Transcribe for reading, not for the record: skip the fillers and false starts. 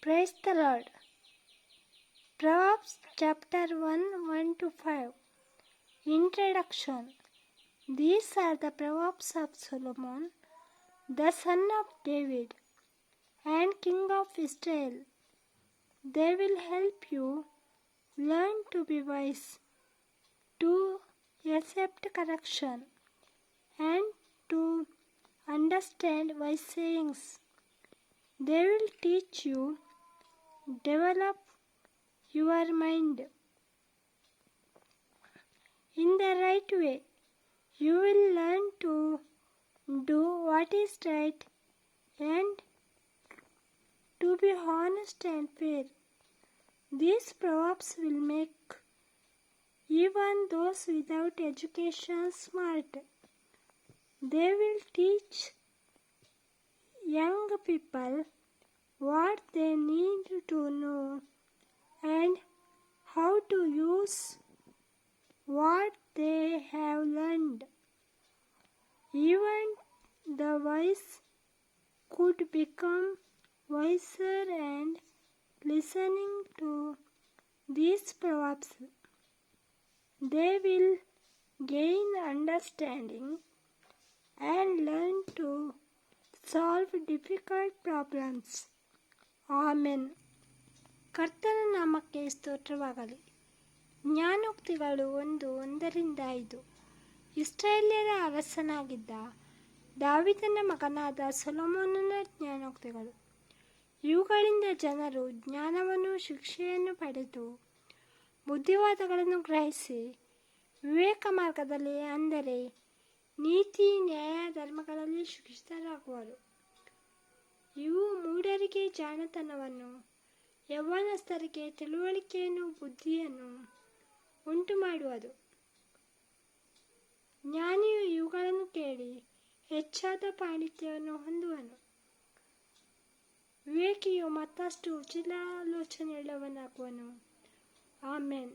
Praise the Lord. Proverbs chapter 1:1-5. Introduction. These are the Proverbs of Solomon, the son of David and king of Israel. They will help you learn to be wise, to accept correction, and to understand wise sayings. They will teach you, develop your mind in the right way. You will learn to do what is right and to be honest and fair. These proverbs will make even those without education smart. They will teach young people what they need to know and how to use what they have learned. Even the wise could become wiser and listening to these proverbs. They will gain understanding and learn to solve difficult problems. Amen. ಕರ್ತನ ನಾಮಕ್ಕೆ ಸ್ತೋತ್ರವಾಗಲಿ. ಜ್ಞಾನೋಕ್ತಿಗಳು 1:1-5. ಇಸ್ರಾಯೇಲ್ಯರ ಅರಸನಾಗಿದ್ದ ದಾವೀದನ ಮಗನಾದ ಸೊಲೊಮೋನನ ಜ್ಞಾನೋಕ್ತಿಗಳು. ಇವುಗಳಿಂದ ಜನರು ಜ್ಞಾನವನ್ನು, ಶಿಕ್ಷೆಯನ್ನು ಪಡೆದು ಬುದ್ಧಿವಾದಗಳನ್ನು ಗ್ರಹಿಸಿ ವಿವೇಕ ಮಾರ್ಗದಲ್ಲಿ, ಅಂದರೆ ನೀತಿ, ನ್ಯಾಯ, ಧರ್ಮಗಳಲ್ಲಿ ಶಿಕ್ಷಿತರಾಗುವರು. ಇವು ಮೂಢರಿಗೆ ಜಾಣತನವನ್ನು, ಯೌವನಸ್ಥರಿಗೆ ತಿಳುವಳಿಕೆಯನ್ನು, ಬುದ್ಧಿಯನ್ನು ಉಂಟು ಮಾಡುವುದು. ಜ್ಞಾನಿಯು ಇವುಗಳನ್ನು ಕೇಳಿ ಹೆಚ್ಚಾದ ಪಾಂಡಿತ್ಯವನ್ನು ಹೊಂದುವನು. ವಿವೇಕಿಯು ಮತ್ತಷ್ಟು ಉಚಿತಾಲೋಚನೆಯುಳ್ಳವನಾಗುವನು. ಆಮೆನ್.